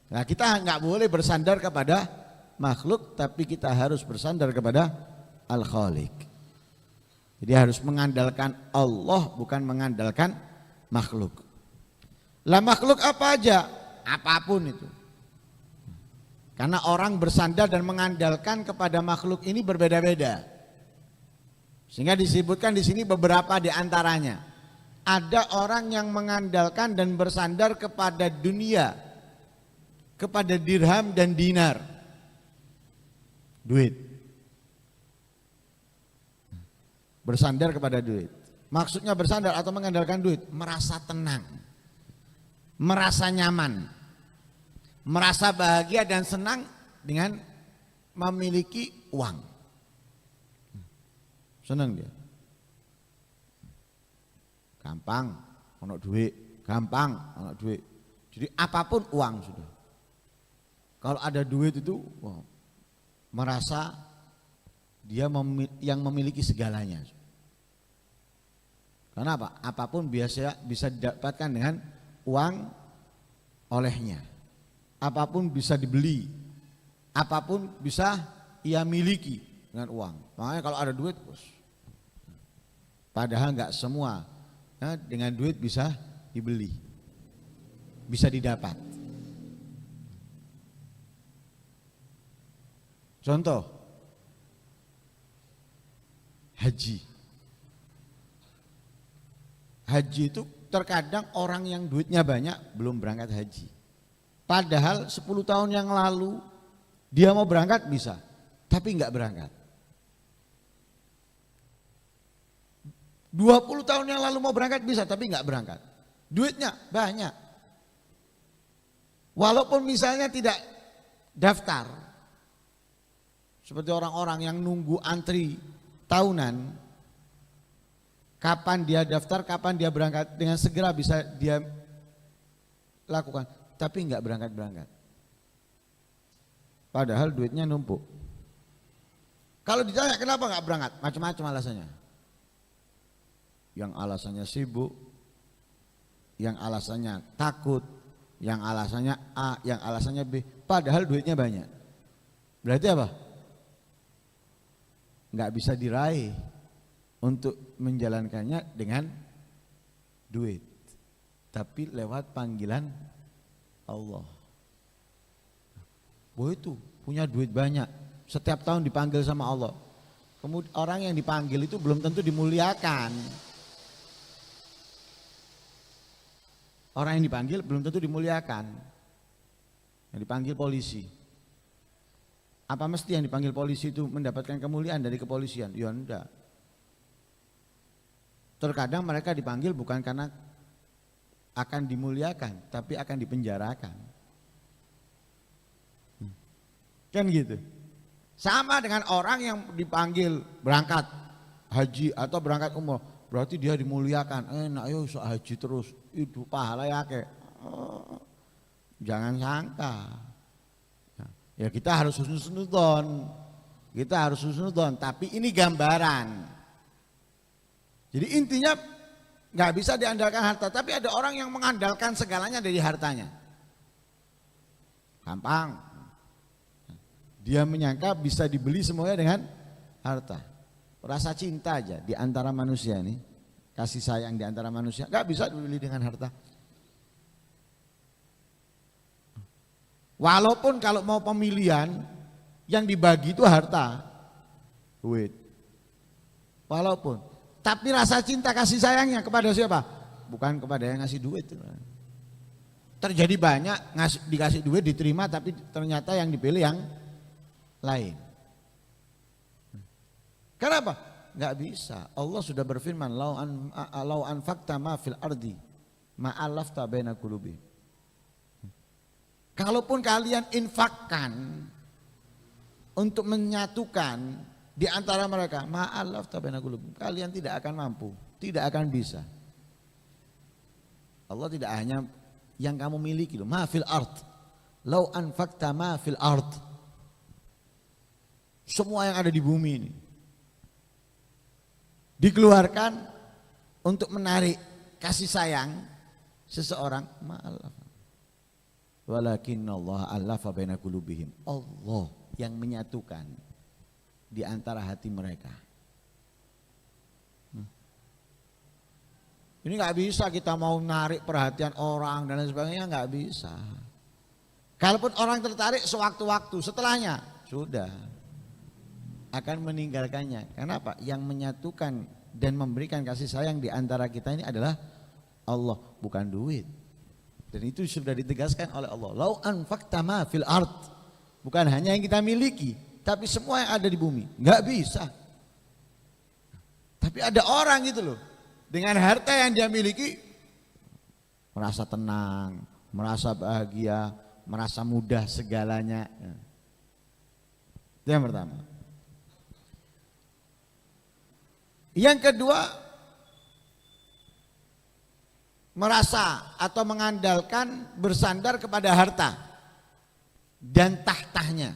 Nah, kita nggak boleh bersandar kepada makhluk, tapi kita harus bersandar kepada Al-Khaliq. Jadi harus mengandalkan Allah, bukan mengandalkan makhluk. Lah makhluk apa aja? Apapun itu. Karena orang bersandar dan mengandalkan kepada makhluk ini berbeda-beda. Sehingga disebutkan di sini beberapa di antaranya. Ada orang yang mengandalkan dan bersandar kepada dunia, kepada dirham dan dinar. Duit. Bersandar kepada duit. Maksudnya bersandar atau mengandalkan duit, merasa tenang, merasa nyaman, merasa bahagia dan senang dengan memiliki uang. Senang dia. Gampang, ono duit, gampang, ono duit. Jadi apapun uang sudah. Kalau ada duit itu, wow, merasa dia yang memiliki segalanya. Karena apa? Apapun biasa bisa didapatkan dengan uang olehnya. Apapun bisa dibeli. Apapun bisa ia miliki dengan uang. Makanya kalau ada duit, padahal nggak semua dengan duit bisa dibeli, bisa didapat. Contoh, haji. Haji itu terkadang orang yang duitnya banyak belum berangkat haji. Padahal 10 tahun yang lalu dia mau berangkat bisa, tapi nggak berangkat. 20 tahun yang lalu mau berangkat bisa, tapi nggak berangkat. Duitnya banyak. Walaupun misalnya tidak daftar, seperti orang-orang yang nunggu antri tahunan, kapan dia daftar, kapan dia berangkat, dengan segera bisa dia lakukan, tapi nggak berangkat-berangkat. Padahal duitnya numpuk. Kalau ditanya kenapa nggak berangkat, macam-macam alasannya. Yang alasannya sibuk, yang alasannya takut, yang alasannya A, yang alasannya B, padahal duitnya banyak. Berarti apa? Nggak bisa diraih untuk menjalankannya dengan duit, tapi lewat panggilan Allah. Bahwa itu punya duit banyak, setiap tahun dipanggil sama Allah. Kemudian orang yang dipanggil itu belum tentu dimuliakan. Orang yang dipanggil belum tentu dimuliakan. Yang dipanggil polisi. Apa mesti yang dipanggil polisi itu mendapatkan kemuliaan dari kepolisian? Ya enggak. Terkadang mereka dipanggil bukan karena akan dimuliakan, tapi akan dipenjarakan. Kan gitu. Sama dengan orang yang dipanggil berangkat haji atau berangkat umroh, berarti dia dimuliakan. Enak yo sok haji terus, itu pahala ya ke. Jangan sangka. Ya kita harus husnuzon. Kita harus husnuzon, tapi ini gambaran. Jadi intinya nggak bisa diandalkan harta, tapi ada orang yang mengandalkan segalanya dari hartanya. Gampang. Dia menyangka bisa dibeli semuanya dengan harta. Rasa cinta aja di antara manusia ini, kasih sayang di antara manusia, nggak bisa dibeli dengan harta. Walaupun kalau mau pemilihan yang dibagi itu harta, duit. Walaupun, tapi rasa cinta kasih sayangnya kepada siapa? Bukan kepada yang ngasih duit. Terjadi banyak dikasih duit diterima, tapi ternyata yang dipilih yang lain. Kenapa? Nggak bisa. Allah sudah berfirman, lau anfaqta ma fil ardi ma alafta baina qulubi. Kalaupun kalian infakkan untuk menyatukan di antara mereka, ma alafta baina qulubi, kalian tidak akan mampu, tidak akan bisa. Allah tidak hanya yang kamu miliki, ma fil ard, lau anfaqta ma fil ard, semua yang ada di bumi ini dikeluarkan untuk menarik kasih sayang seseorang, ma'alaf. Walakinnallaha allafa baina qulubihim. Allah yang menyatukan di antara hati mereka. Ini nggak bisa kita mau narik perhatian orang dan lain sebagainya, nggak bisa. Kalaupun orang tertarik sewaktu-waktu, setelahnya sudah akan meninggalkannya. Kenapa? Yang menyatukan dan memberikan kasih sayang di antara kita ini adalah Allah, bukan duit. Dan itu sudah ditegaskan oleh Allah. Lau anfaqta ma fil ard. Bukan hanya yang kita miliki, tapi semua yang ada di bumi. Nggak bisa. Tapi ada orang gitu loh, dengan harta yang dia miliki merasa tenang, merasa bahagia, merasa mudah segalanya. Itu yang pertama. Yang kedua, merasa atau mengandalkan bersandar kepada harta dan tahtanya.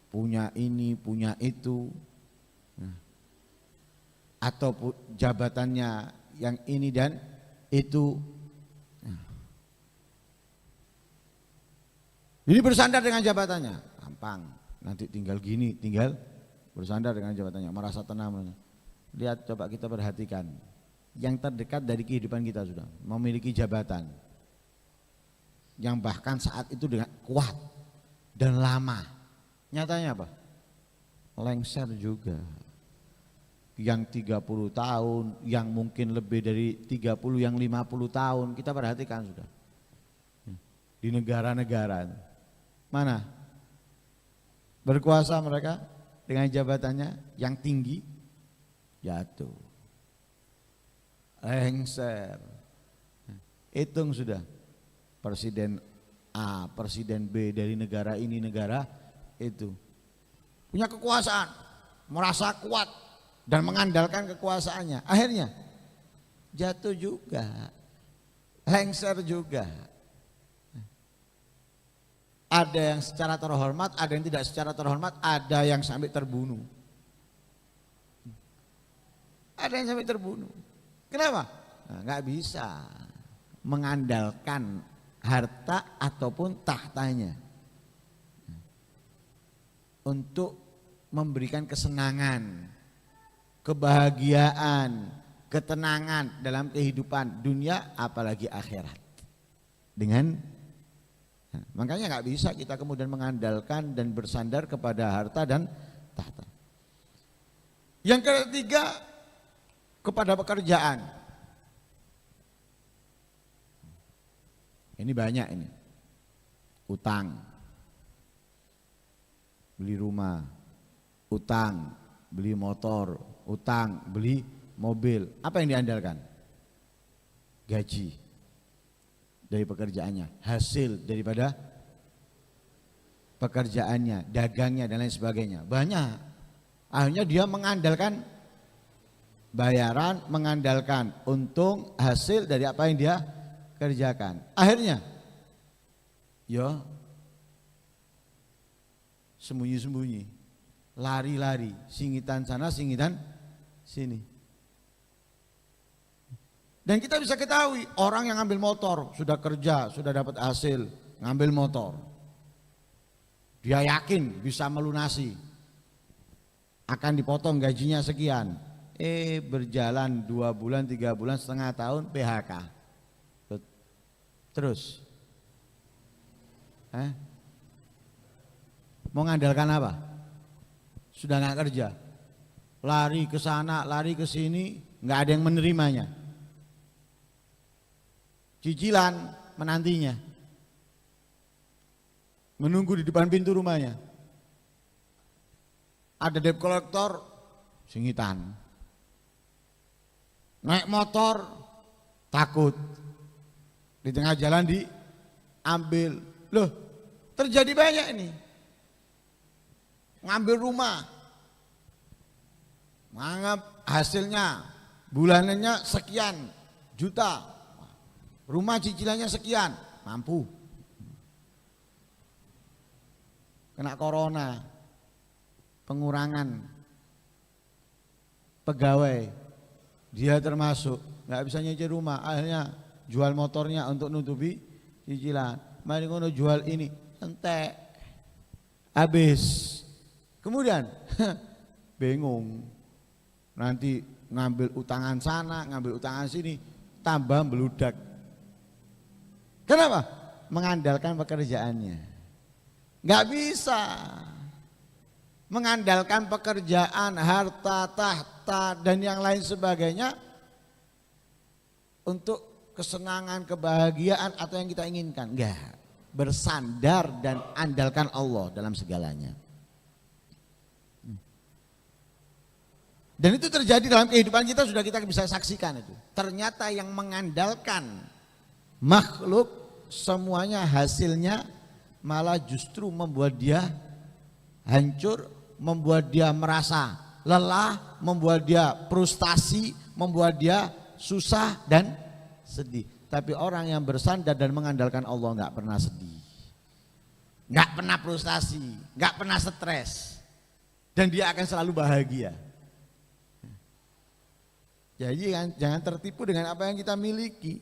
Punya ini, punya itu, atau jabatannya yang ini dan itu. Ini bersandar dengan jabatannya, gampang. Nanti tinggal gini, tinggal bersandar dengan jabatannya, merasa tenang. Lihat, coba kita perhatikan yang terdekat dari kehidupan kita sudah memiliki jabatan yang bahkan saat itu dengan kuat dan lama. Nyatanya apa? Lengser juga. Yang 30 tahun, yang mungkin lebih dari 30, yang 50 tahun, kita perhatikan sudah. Di negara-negara mana berkuasa mereka dengan jabatannya yang tinggi, jatuh, lengser. Hitung sudah, presiden A, presiden B dari negara ini, negara itu, punya kekuasaan, merasa kuat dan mengandalkan kekuasaannya, akhirnya jatuh juga, lengser juga. Ada yang secara terhormat, ada yang tidak secara terhormat, ada yang sampai terbunuh. Ada yang sampai terbunuh. Kenapa? Nah, nggak bisa mengandalkan harta ataupun tahtanya untuk memberikan kesenangan, kebahagiaan, ketenangan dalam kehidupan dunia apalagi akhirat. Makanya nggak bisa kita kemudian mengandalkan dan bersandar kepada harta dan tahta. Yang ketiga, kepada pekerjaan. Ini banyak ini. Utang, beli rumah, utang, beli motor, utang, beli mobil. Apa yang diandalkan? Gaji dari pekerjaannya, hasil daripada pekerjaannya, dagangnya dan lain sebagainya. Banyak. Akhirnya dia mengandalkan bayaran, mengandalkan untung, hasil dari apa yang dia kerjakan. Akhirnya ya sembunyi-sembunyi, lari-lari, singitan sana, singitan sini. Dan kita bisa ketahui orang yang ngambil motor, sudah kerja, sudah dapat hasil, ngambil motor. Dia yakin bisa melunasi, akan dipotong gajinya sekian. Berjalan 2 bulan, 3 bulan, setengah tahun PHK. Terus mau ngandalkan apa? Sudah nggak kerja, lari ke sana, lari ke sini, nggak ada yang menerimanya. Cicilan menantinya, menunggu di depan pintu rumahnya. Ada debt collector, singitan. Naik motor, takut. Di tengah jalan diambil. Loh, terjadi banyak ini. Ngambil rumah, menganggap hasilnya bulanannya sekian juta. Rumah cicilannya sekian, mampu. Kena corona, pengurangan pegawai, dia termasuk, nggak bisa nyicil rumah, akhirnya jual motornya untuk nutupi cicilan. Mari ngono jual ini, entek. Habis. Kemudian bingung. Nanti ngambil utangan sana, ngambil utangan sini, tambah beludak. Kenapa? Mengandalkan pekerjaannya. Enggak bisa. Mengandalkan pekerjaan, harta, tahta dan yang lain sebagainya untuk kesenangan, kebahagiaan atau yang kita inginkan. Enggak, bersandar dan andalkan Allah dalam segalanya. Dan itu terjadi dalam kehidupan kita, sudah kita bisa saksikan itu. Ternyata yang mengandalkan makhluk semuanya hasilnya malah justru membuat dia hancur, membuat dia merasa lelah, membuat dia frustasi, membuat dia susah dan sedih. Tapi orang yang bersandar dan mengandalkan Allah enggak pernah sedih, enggak pernah frustasi, enggak pernah stres, dan dia akan selalu bahagia. Jadi jangan tertipu dengan apa yang kita miliki.